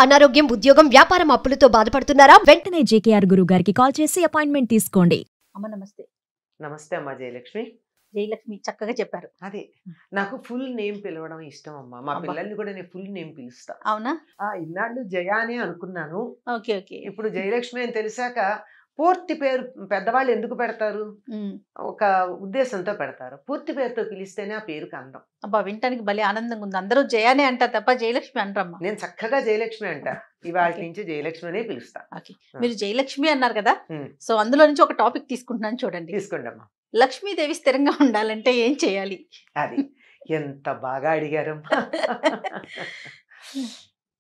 అనారోగ్యం, ఉద్యోగం, వ్యాపారం అప్పులతో బాధపడుతున్నారా? వెంటనే జేకేఆర్ గురువు గారికి కాల్ చేసి అపాయింట్మెంట్ తీసుకోండి. అమ్మ నమస్తే. నమస్తే అమ్మా జయలక్ష్మి. జయలక్ష్మి చక్కగా చెప్పారు. అదే నాకు ఫుల్ నేమ్ పిలవడం ఇష్టం అమ్మా. మా అబ్బా. పిల్లల్ని కూడా నేను ఫుల్ నేమ్ పిలుస్తా. అవునా? ఇన్నాళ్ళు జయ అనే అనుకున్నాను. Okay okay. ఇప్పుడు జయలక్ష్మి అని తెలిసాక పూర్తి పేరు పెద్దవాళ్ళు ఎందుకు పెడతారు? ఒక ఉద్దేశంతో పెడతారు. పూర్తి పేరుతో పిలిస్తేనే ఆ పేరుకి అందం. అబ్బా వినటానికి భలే ఆనందంగా ఉంది. అందరూ జయానే అంటారు తప్ప జయలక్ష్మి అంటారమ్మా. నేను చక్కగా జయలక్ష్మి అంట. ఇవాళ Okay. నుంచి జయలక్ష్మి అనే పిలుస్తా. ఓకే. మీరు జయలక్ష్మి అన్నారు కదా, ఉమ్. సో అందులో నుంచి ఒక టాపిక్ తీసుకుంటున్నాను చూడండి. తీసుకోండి అమ్మా. లక్ష్మీదేవి స్థిరంగా ఉండాలంటే ఏం చేయాలి? అది ఎంత బాగా అడిగారమ్మా.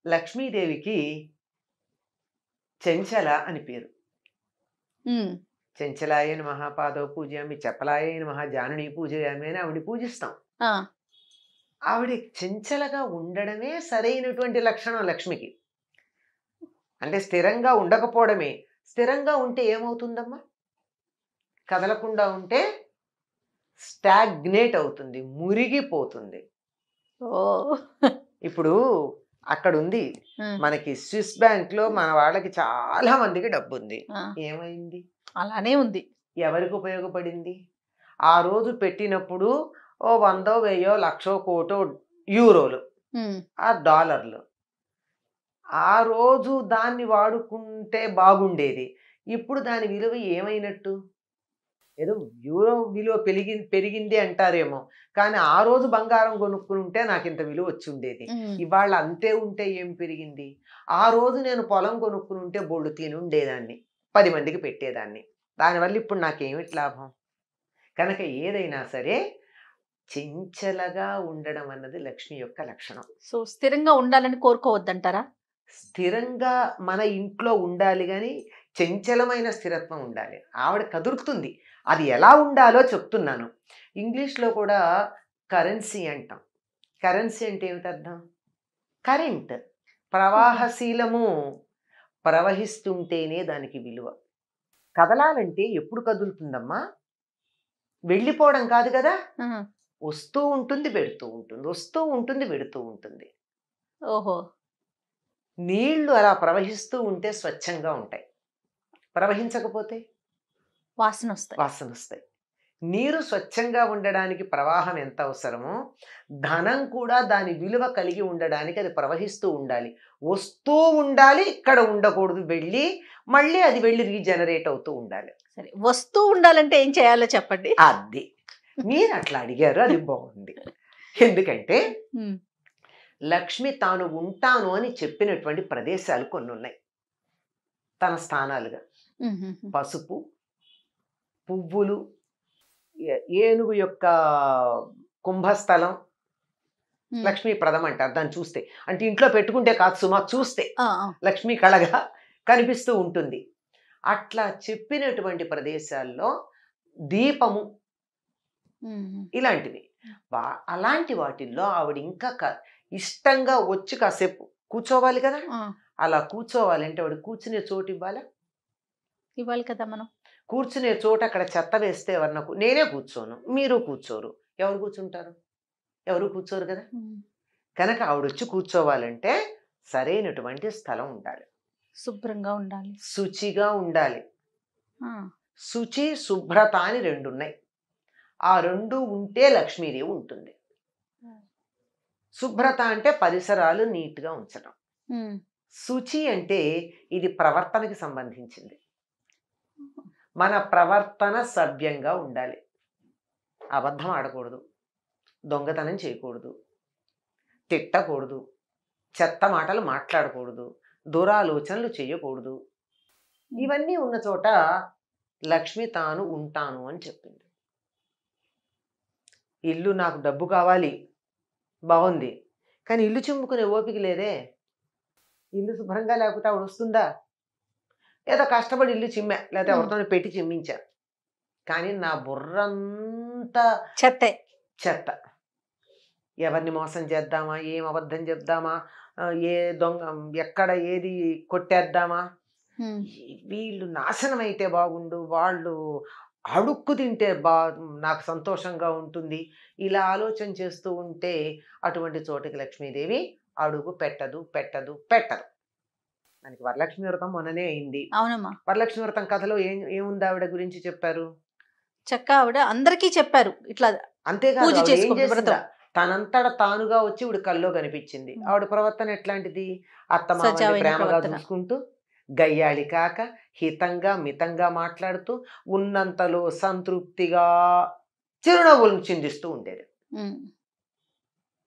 లక్ష్మీదేవికి చెంచల అని పేరు. చెంచలాయ నమః పాదవ పూజయామి, చపలాయ నమః జానుని పూజయామి అని ఆవిడ పూజిస్తాం. ఆవిడ చెంచలగా ఉండడమే సరైనటువంటి లక్షణం లక్ష్మికి. అంటే స్థిరంగా ఉండకపోవడమే. స్థిరంగా ఉంటే ఏమవుతుందమ్మా? కదలకుండా ఉంటే స్టాగ్నేట్ అవుతుంది, మురిగిపోతుంది. ఓ ఇప్పుడు అక్కడ ఉంది మనకి స్విస్ బ్యాంక్ లో మన వాళ్ళకి చాలా మందికి డబ్బు ఉంది. ఏమైంది? అలానే ఉంది. ఎవరికి ఉపయోగపడింది? ఆ రోజు పెట్టినప్పుడు ఓ 100, 1000, 1,00,000, కోటో యూరోలు, ఆ డాలర్లు. ఆ రోజు దాన్ని వాడుకుంటే బాగుండేది. ఇప్పుడు దాని విలువ ఏమైనట్టు? ఏదో యూరో విలువ పెరిగింది అంటారేమో, కానీ ఆ రోజు బంగారం కొనుక్కుని ఉంటే నాకు ఇంత విలువ వచ్చి ఉండేది. ఇవాళ అంతే ఉంటే ఏం పెరిగింది? ఆ రోజు నేను పొలం కొనుక్కుని ఉంటే బొళ్ళు తిని ఉండేదాన్ని, 10 మందికి పెట్టేదాన్ని. దానివల్ల ఇప్పుడు నాకేమిటి లాభం? కనుక ఏదైనా సరే చెంచలగా ఉండడం అన్నది లక్ష్మి యొక్క లక్షణం. సో స్థిరంగా ఉండాలని కోరుకోవద్దంటారా? స్థిరంగా మన ఇంట్లో ఉండాలి, కానీ చంచలమైన స్థిరత్వం ఉండాలి. ఆవిడ కదురుతుంది. అది ఎలా ఉండాలో చెప్తున్నాను. ఇంగ్లీష్లో కూడా కరెన్సీ అంటాం. కరెన్సీ అంటే ఏమిటి అర్థం? కరెంట్, ప్రవాహశీలము. ప్రవహిస్తుంటేనే దానికి విలువ. కదలాలంటే ఎప్పుడు కదులుతుందమ్మా? వెళ్ళిపోవడం కాదు కదా, వస్తూ ఉంటుంది, పెడుతూ ఉంటుంది, వస్తూ ఉంటుంది, పెడుతూ ఉంటుంది. ఓహో. నీళ్లు అలా ప్రవహిస్తూ ఉంటే స్వచ్ఛంగా ఉంటాయి, ప్రవహించకపోతే వాసన వస్తాయి. నీరు స్వచ్ఛంగా ఉండడానికి ప్రవాహం ఎంత అవసరమో, ధనం కూడా దాని విలువ కలిగి ఉండడానికి అది ప్రవహిస్తూ ఉండాలి, వస్తూ ఉండాలి. ఇక్కడ ఉండకూడదు, వెళ్ళి మళ్ళీ అది వెళ్ళి రీజనరేట్ అవుతూ ఉండాలి. సరే, వస్తూ ఉండాలంటే ఏం చేయాలో చెప్పండి. అది మీరు అట్లా అడిగారు, అది బాగుంది. ఎందుకంటే లక్ష్మి తాను ఉంటాను అని చెప్పినటువంటి ప్రదేశాలు కొన్ని ఉన్నాయి తన స్థానాలుగా. పసుపు, పువ్వులు, ఏనుగు యొక్క కుంభస్థలం లక్ష్మీప్రదం అంటారు దాన్ని చూస్తే. అంటే ఇంట్లో పెట్టుకుంటే కాదు సుమా, చూస్తే లక్ష్మీ కళగా కనిపిస్తూ ఉంటుంది. అట్లా చెప్పినటువంటి ప్రదేశాల్లో దీపము ఇలాంటివి, అలాంటి వాటిల్లో ఆవిడ ఇంకా ఇష్టంగా వచ్చి కాసేపు కూర్చోవాలి కదా. అలా కూర్చోవాలంటే ఆవిడ కూర్చునే చోటు ఇవ్వాలి కదా. మనం కూర్చునే చోట అక్కడ చెత్త వేస్తే ఎవరు, నేనే కూర్చోను, మీరు కూర్చోరు, ఎవరు కూర్చుంటారు? ఎవరు కూర్చోరు కదా. కనుక ఆవిడ వచ్చి కూర్చోవాలంటే సరైనటువంటి స్థలం ఉండాలి, శుభ్రంగా ఉండాలి, శుచిగా ఉండాలి. శుచి, శుభ్రత అని 2 ఉన్నాయి. ఆ 2 ఉంటే లక్ష్మీదేవి ఉంటుంది. శుభ్రత అంటే పరిసరాలు నీట్గా ఉంచడం. శుచి అంటే ఇది ప్రవర్తనకి సంబంధించింది. మన ప్రవర్తన సభ్యంగా ఉండాలి. అబద్ధం ఆడకూడదు, దొంగతనం చేయకూడదు, తిట్టకూడదు, చెత్త మాటలు మాట్లాడకూడదు, దురాలోచనలు చేయకూడదు. ఇవన్నీ ఉన్న చోట లక్ష్మి తాను ఉంటాను అని చెప్పింది. ఇల్లు నాకు డబ్బు కావాలి, బాగుంది, కానీ ఇల్లు చిమ్ముకునే ఓపిక లేదే. ఇల్లు శుభ్రంగా లేకపోతే ఆవిడ వస్తుందా? ఏదో కష్టపడి ఇల్లు చిమ్మా, లేకపోతే ఎవరితో పెట్టి చిమ్మించా, కానీ నా బుర్రంతా చెత్త. ఎవరిని మోసం చేద్దామా, ఏం అబద్ధం చెప్దామా, ఏ దొంగ ఎక్కడ ఏది కొట్టేద్దామా, వీళ్ళు నాశనం అయితే బాగుండు, వాళ్ళు అడుక్కు తింటే నాకు సంతోషంగా ఉంటుంది, ఇలా ఆలోచన చేస్తూ ఉంటే అటువంటి చోటికి లక్ష్మీదేవి అడుగు పెట్టదు. మనకి వరలక్ష్మి వ్రతం మొన్ననే అయింది. అవునమ్మా. వరలక్ష్మి వ్రతం కథలో ఏముంది ఆవిడ గురించి చెప్పారు? చక్క ఆవిడ అందరికీ చెప్పారు ఇట్లా అంతేకాదు పూజ ఆవిడ ఏం చేసుకోండి చేసిందా, వ్రతం. తనంతట తానుగా వచ్చి ఇవిడ కల్లో కనిపించింది. ఆవిడ ప్రవర్తన ఎట్లాంటిది? అత్తమామని సజావైన ప్రేమగా ప్రవర్తన. చూసుకుంటూ, గయ్యాళి కాక హితంగా మితంగా మాట్లాడుతూ, ఉన్నంతలో సంతృప్తిగా చిరునవ్వులను చిందిస్తూ ఉండేది. ఉమ్.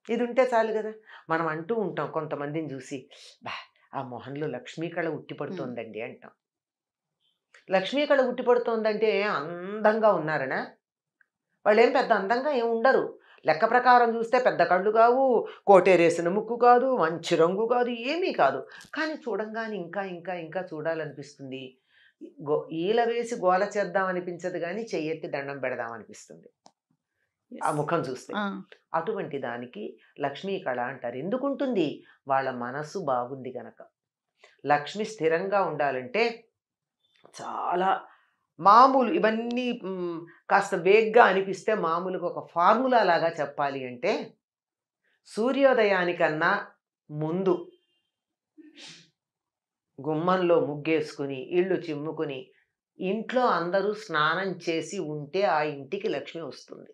ఇది ఉంటే చాలు కదా. మనం అంటూ ఉంటాం కొంతమందిని చూసి, బా ఆ మొహంలో లక్ష్మీ కళ ఉట్టిపడుతోందండి అంటాం. లక్ష్మీ కళ ఉట్టిపడుతోందంటే అందంగా ఉన్నారనా? వాళ్ళు ఏం పెద్ద అందంగా ఏం ఉండరు. లెక్క ప్రకారం చూస్తే పెద్ద కళ్ళు కావు, కోటేరేసిన ముక్కు కాదు, మంచి రంగు కాదు, ఏమీ కాదు. కానీ చూడంగానే ఇంకా ఇంకా ఇంకా చూడాలనిపిస్తుంది. ఈల వేసి గోల చేద్దాం అనిపించదు కానీ చెయ్యెత్తి దండం పెడదాం అనిపిస్తుంది ఆ ముఖం చూస్తే. ఆ. అటువంటి దానికి లక్ష్మీ కళ అంటారు. ఎందుకుంటుంది? వాళ్ళ మనసు బాగుంది గనక. లక్ష్మి స్థిరంగా ఉండాలంటే చాలా మామూలు ఇవన్నీ కాస్త వేగ్గా అనిపిస్తే మామూలుగా ఒక ఫార్ములా లాగా చెప్పాలి అంటే, సూర్యోదయానికన్నా ముందు గుమ్మంలో ముగ్గేసుకుని ఇళ్ళు చిమ్ముకుని ఇంట్లో అందరూ స్నానం చేసి ఉంటే ఆ ఇంటికి లక్ష్మి వస్తుంది.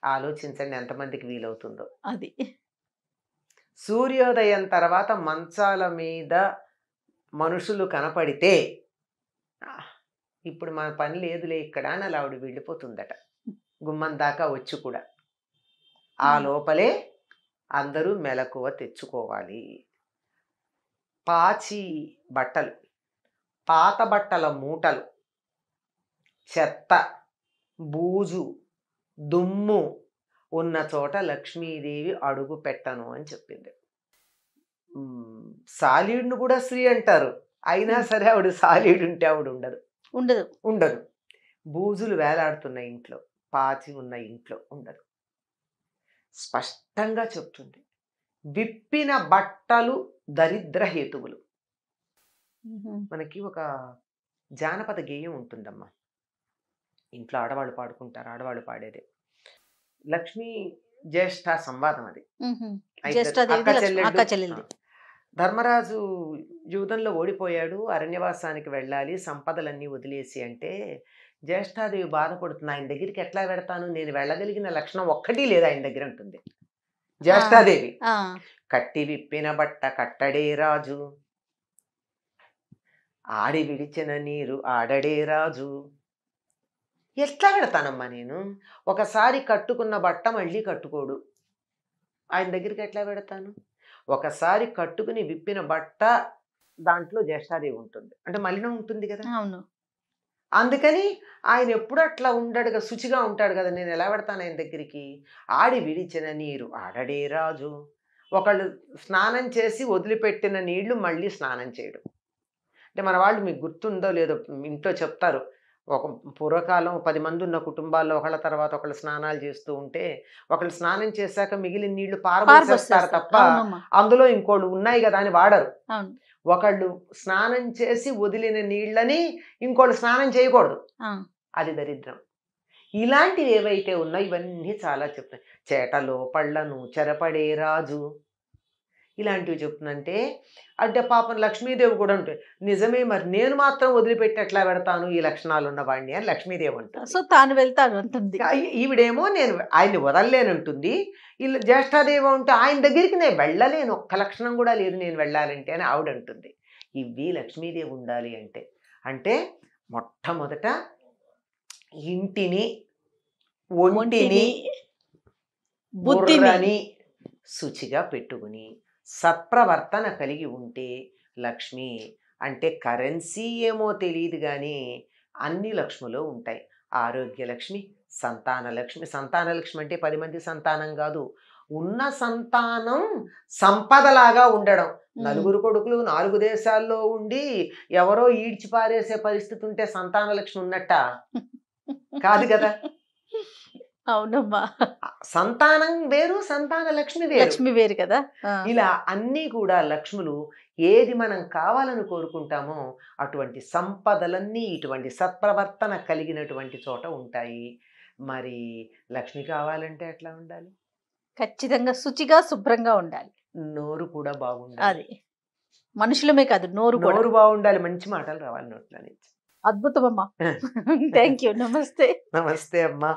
ఆలోచించండి ఎంతమందికి వీలవుతుందో అది. సూర్యోదయం తర్వాత మంచాల మీద మనుషులు కనపడితే ఇప్పుడు మన పని లేదులే ఇక్కడ అని అలా ఆవిడ వెళ్ళిపోతుందట, గుమ్మం దాకా వచ్చి కూడా. ఆ లోపలే అందరూ మెలకువ తెచ్చుకోవాలి. పాచి బట్టలు, పాత బట్టల మూటలు, చెత్త, బూజు, దుమ్ము ఉన్న చోట లక్ష్మీదేవి అడుగు పెట్టను అని చెప్పింది. సాలీడును కూడా స్త్రీ అంటారు, అయినా సరే ఆవిడ సాలీడు ఉంటే ఆవిడ ఉండదు. బూజులు వేలాడుతున్న ఇంట్లో, పాచి ఉన్న ఇంట్లో ఉండదు. స్పష్టంగా చెప్తుంది. విప్పిన బట్టలు దరిద్ర హేతువులు. మనకి ఒక జానపద గేయం ఉంటుందమ్మా, ఇంట్లో ఆడవాళ్ళు పాడుకుంటారు, ఆడవాళ్ళు పాడేది. లక్ష్మీ జ్యేష్ఠ సంవాదం అది. అక్క చెల్లెలు. ధర్మరాజు యూదంలో ఓడిపోయాడు, అరణ్యవాసానికి వెళ్ళాలి, సంపదలన్నీ వదిలేసి అంటే జ్యేష్ఠాదేవి బాధపడుతుంది. ఆయన దగ్గరికి ఎట్లా వెడతాను, నేను వెళ్ళగలిగిన లక్షణం ఒక్కటి లేదు ఆయన దగ్గర ఉంటుంది జ్యేష్ఠాదేవి. కట్టి విప్పిన బట్ట కట్టడే రాజు, ఆడి విడిచిన నీరు ఆడడే రాజు. ఎట్లా పెడతానమ్మా నేను? ఒకసారి కట్టుకున్న బట్ట మళ్ళీ కట్టుకోడు, ఆయన దగ్గరికి ఎట్లా పెడతాను? ఒకసారి కట్టుకుని విప్పిన బట్ట దాంట్లో జ్యేష్ఠాదేవి ఉంటుంది, అంటే మలినం ఉంటుంది కదా. అవును. అందుకని ఆయన ఎప్పుడు అట్లా ఉండడుగా, శుచిగా ఉంటాడు కదా, నేను ఎలా పెడతాను ఆయన దగ్గరికి? ఆడి విడిచిన నీరు ఆడడే రాజు. ఒకళ్ళు స్నానం చేసి వదిలిపెట్టిన నీళ్లు మళ్ళీ స్నానం చేయడం అంటే, మన వాళ్ళు మీకు గుర్తుందో లేదో ఇంట్లో చెప్తారు, ఒక పూర్వకాలం 10 మంది ఉన్న కుటుంబాల్లో ఒకళ్ళ తర్వాత ఒకళ్ళు స్నానాలు చేస్తూ ఉంటే, ఒకళ్ళు స్నానం చేశాక మిగిలిన నీళ్లు పారబోసేస్తారు తప్ప అందులో ఇంకోళ్ళు ఉన్నాయి కదా అని వాడరు. ఒకళ్ళు స్నానం చేసి వదిలిన నీళ్ళని ఇంకోళ్ళు స్నానం చేయకూడదు, అది దరిద్రం. ఇలాంటివి ఏవైతే ఉన్నాయో ఇవన్నీ చాలా చెప్తాయి. చేటలో పళ్ళను చెరపడే రాజు, ఇలాంటివి చెప్తుందంటే. అంటే పాపం లక్ష్మీదేవి కూడా ఉంటుంది, నిజమే మరి నేను మాత్రం వదిలిపెట్టి ఎట్లా పెడతాను ఈ లక్షణాలు ఉన్నవాడిని అని లక్ష్మీదేవి అంటుంది. సో తాను వెళ్తాను అంటుంది. ఈవిడేమో నేను ఆయన్ని వదలలేనంటుంది. ఇలా జ్యేష్ఠాదేవి ఉంటే ఆయన దగ్గరికి నేను వెళ్ళలేను, ఒక్క లక్షణం కూడా లేదు నేను వెళ్ళాలంటే అని ఆవిడ అంటుంది. ఇవి లక్ష్మీదేవి ఉండాలి అంటే అంటే మొట్టమొదట ఇంటిని, ఒంటిని, బుద్ధిని శుచిగా పెట్టుకుని సత్ప్రవర్తన కలిగి ఉంటే లక్ష్మి అంటే కరెన్సీ ఏమో తెలియదు కానీ అన్ని లక్ష్ములు ఉంటాయి. ఆరోగ్య లక్ష్మి, సంతాన లక్ష్మి. సంతాన లక్ష్మి అంటే 10 మంది సంతానం కాదు, ఉన్న సంతానం సంపదలాగా ఉండడం. 4 కొడుకులు 4 దేశాల్లో ఉండి ఎవరో ఈడ్చి పారేసే పరిస్థితి ఉంటే సంతాన లక్ష్మి ఉన్నట్ట కాదు కదా. అవునమ్మా, సంతానం వేరు, సంతాన లక్ష్మి లక్ష్మి వేరు కదా. ఇలా అన్నీ కూడా లక్ష్ములు ఏది మనం కావాలని కోరుకుంటామో అటువంటి సంపదలన్నీ ఇటువంటి సత్ప్రవర్తన కలిగినటువంటి చోట ఉంటాయి. మరి లక్ష్మి కావాలంటే ఎట్లా ఉండాలి? ఖచ్చితంగా శుచిగా శుభ్రంగా ఉండాలి, నోరు కూడా బాగుండాలి. అది మనుషులమే కాదు నోరు కూడా. నోరు బాగుండాలి, మంచి మాటలు రావాలి నోట్లో నుంచి. అద్భుతం అమ్మా. Thank you. నమస్తే. నమస్తే అమ్మా.